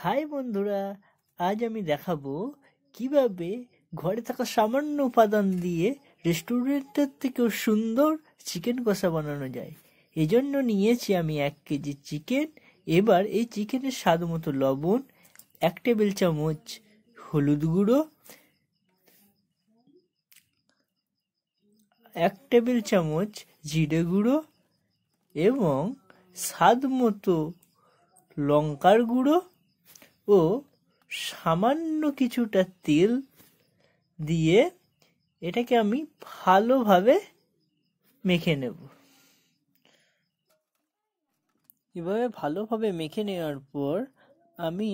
High বন্ধুরা, আজ আমি দেখাবো কিভাবে ঘরে থাকা সামান্য উপাদান দিয়ে রেস্টুরেন্টের থেকেও সুন্দর চিকেন কষা বানানো যায়। এজন্য নিয়েছি আমি 1 কেজি চিকেন। এবার এই চিকেনের স্বাদ মতো লবণ, 1 টেবিল চামচ হলুদ গুঁড়ো, 1 টেবিল চামচ জিরে গুঁড়ো এবং স্বাদ মতো লঙ্কার গুঁড়ো ও সামান্য কিছুটা তেল দিয়ে এটাকে আমি ভালোভাবে মেখে নেব। এভাবে ভালোভাবে মেখে নেওয়ার পর আমি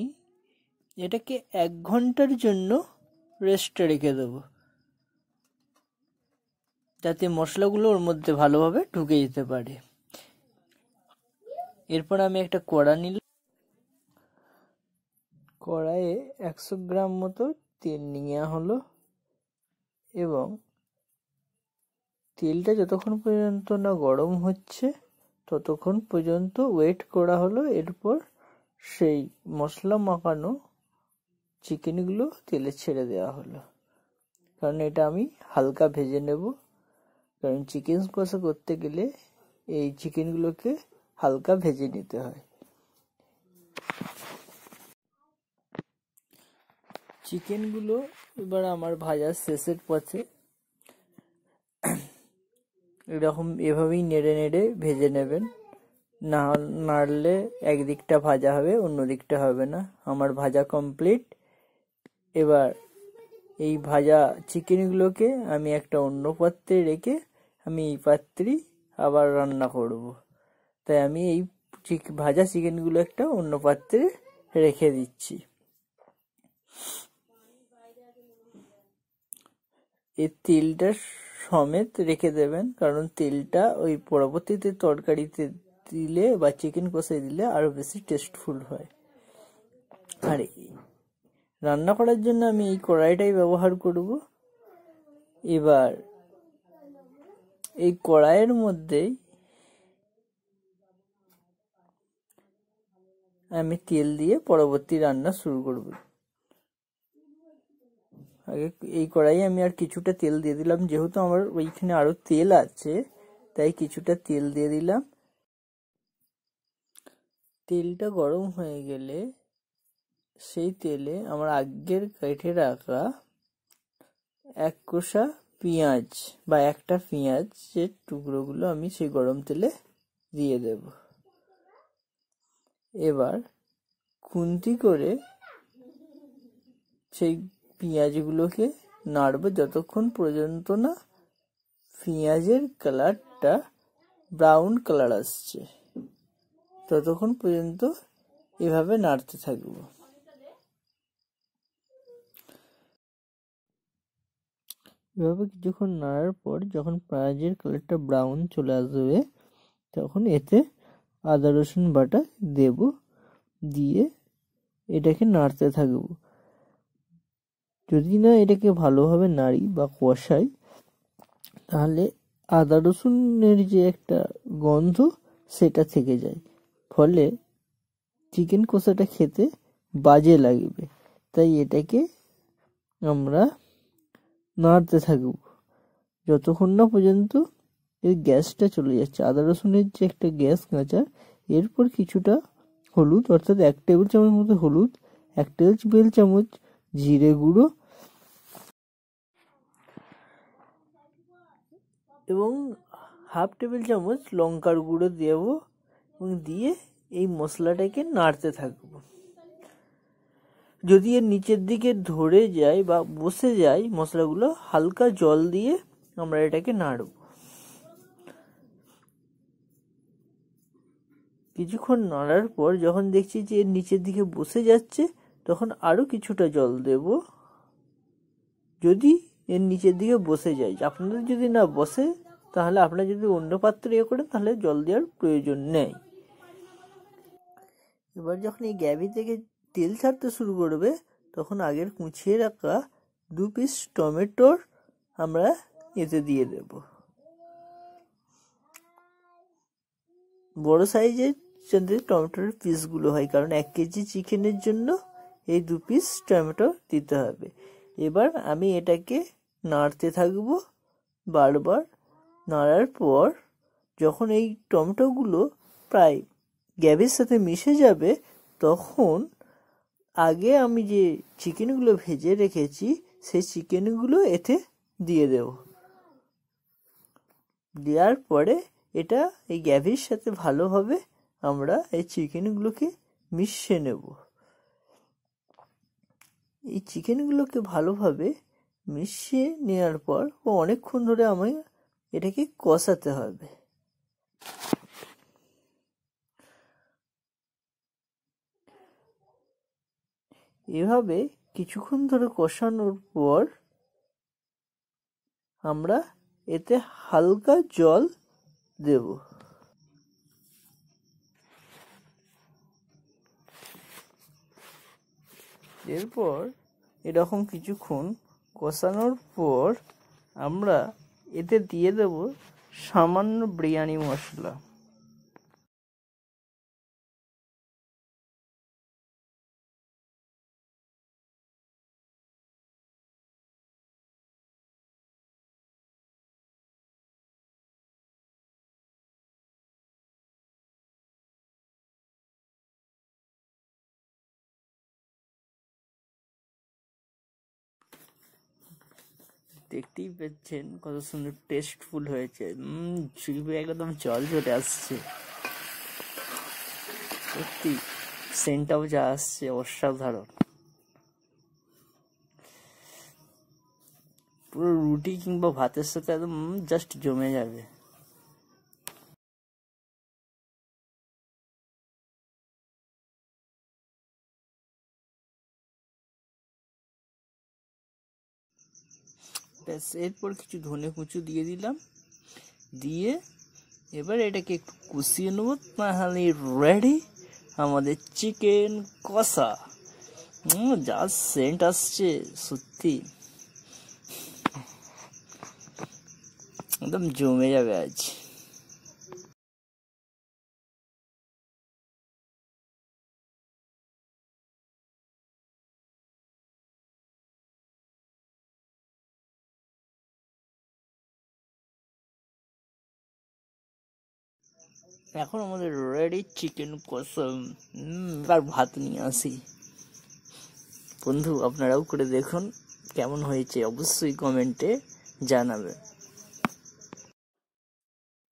এটাকে 1 ঘন্টার জন্য রেস্টে রেখে দেব, যাতে মশলাগুলো ওর মধ্যে ভালোভাবে ঢুকে যেতে পারে। এরপর আমি একটা কড়া নিলাম। কড়াইয়ে 100 গ্রাম মতো তেল নেওয়া হলো এবং তেলটা যতক্ষণ পর্যন্ত না গরম হচ্ছে ততক্ষণ পর্যন্ত ওয়েট করা হলো। এরপর সেই মশলা মাখানো চিকেনগুলো তেলে ছেড়ে দেওয়া হলো, কারণ এটা আমি হালকা ভেজে নেব। কারণ চিকেন কষা করতে গেলে এই চিকেনগুলোকে হালকা ভেজে নিতে হয়। চিকেনগুলো এবার আমার ভাজা শেষের পথে। এভাবেই নেড়ে নেড়ে ভেজে নেবেন, না নাড়লে একদিকটা ভাজা হবে অন্য দিকটা হবে না। আমার ভাজা কমপ্লিট। এবার এই ভাজা চিকেনগুলোকে আমি একটা অন্য পাত্রে রেখে আমি এই পাত্রেই আবার রান্না করব। তাই আমি এই ভাজা চিকেনগুলো একটা অন্য পাত্রে রেখে দিচ্ছি। এই তেলটা সমেত রেখে দেবেন, কারণ তেলটা ওই পরবর্তীতে তরকারিতে দিলে বা চিকেন কষায় দিলে আরো বেশি টেস্টফুল হয়। আর রান্না করার জন্য আমি এই কড়াইটাই ব্যবহার করব। এবার এই কড়াইয়ের মধ্যেই আমি তেল দিয়ে পরবর্তী রান্না শুরু করব। আগে এই কড়াইয়ে আমি আর কিছুটা তেল দিয়ে দিলাম, যেহেতু আমার ওইখানে আরো তেল আছে তাই কিছুটা তেল দিয়ে দিলাম। তেলটা গরম হয়ে গেলে সেই তেলে আমার আগের কেটে রাখা 1 কোষা পেঁয়াজ বা একটা পেঁয়াজের টুকরোগুলো আমি সেই গরম তেলে দিয়ে দেব। এবার খুন্তি করে সেই পেঁয়াজগুলোকে নাড়বো যতক্ষণ পর্যন্ত না পেঁয়াজের কালারটা ব্রাউন কালার আসছে, ততক্ষণ পর্যন্ত এভাবে নাড়তে থাকবো। এভাবে কিছুক্ষণ নাড়ার পর যখন পেঁয়াজের কালারটা ব্রাউন চলে আসবে তখন এতে আদা রসুন বাটা দেব, দিয়ে এটাকে নাড়তে থাকবো। যদি না এটাকে ভালোভাবে নাড়ি বা কষাই তাহলে আদা রসুনের যে একটা গন্ধ সেটা থেকে যায়, ফলে চিকেন কষাটা খেতে বাজে লাগবে। তাই এটাকে আমরা নাড়তে থাকবো যতক্ষণ না পর্যন্ত এর গ্যাসটা চলে যাচ্ছে, আদা রসুনের যে একটা গ্যাস কাঁচা। এরপর কিছুটা হলুদ, অর্থাৎ 1 টেবিল চামচ মতো হলুদ, 1 টেবিল চামচ জিরে গুঁড়ো এবং 1/2 টেবিল চামচ লঙ্কার গুঁড়ো দেব এবং দিয়ে এই মশলাটাকে নাড়তে থাকবো। যদি এর নিচের দিকে ধরে যায় বা বসে যায় মশলাগুলো, হালকা জল দিয়ে আমরা এটাকে নাড়ব। কিছুক্ষণ নাড়ার পর যখন দেখছি যে এর নিচের দিকে বসে যাচ্ছে তখন আরো কিছুটা জল দেব। যদি এর নিচের দিকে বসে যায়, আপনাদের যদি না বসে তাহলে আপনারা যদি অন্য পাত্রে করেন তাহলে জল দেওয়ার প্রয়োজন নেই। এবার যখন এই গ্রেভি থেকে তেল ছাড়তে শুরু করবে তখন আগের কুচিয়ে রাখা 2 পিস টমেটোর আমরা এতে দিয়ে দেব। বড় সাইজের যাতে টমেটোর পিসগুলো হয়, কারণ 1 কেজি চিকেনের জন্য এই 2 পিস টমেটো দিতে হবে। এবার আমি এটাকে নাড়তে থাকবো বারবার। নাড়ার পর যখন এই টমেটোগুলো প্রায় গ্রেভির সাথে মিশে যাবে, তখন আগে আমি যে চিকেনগুলো ভেজে রেখেছি সেই চিকেনগুলো এতে দিয়ে দেব। দেওয়ার পরে এটা এই গ্রেভির সাথে ভালোভাবে আমরা এই চিকেনগুলোকে মিশিয়ে নেব। এই চিকেনগুলোকে ভালোভাবে মিশিয়ে নেওয়ার পর অনেকক্ষণ ধরে আমি এটাকে কষাতে হবে। এভাবে কিছুক্ষণ ধরে কষানোর পর আমরা এতে হালকা জল দেব। এরপর এরকম কিছুক্ষণ কষানোর পর আমরা এতে দিয়ে দেব সামান্য বিরিয়ানি মশলা। দেখতেই পাচ্ছেন কত সুন্দর টেস্টফুল হয়েছে। জিভে একদম জল চলে আসছে, সত্যি সেন্টটাও যা আসছে অসাধারণ। পুরো রুটি কিংবা ভাতের সাথে একদম জাস্ট জমে যাবে। ব্যাস, এরপর কিছু ধনে কুচু দিয়ে দিলাম। দিয়ে এবার এটাকে একটু কষিয়ে নেবো, তাহলে রেডি আমাদের চিকেন কষা। যা সেন্ট আসছে, সত্যি একদম জমে যাবে আজ। এখন আমাদের রেডি চিকেন কষা। এবার ভাত নিয়ে আসি। বন্ধু, আপনারাও করে দেখুন কেমন হয়েছে, অবশ্যই কমেন্টে জানাবেন।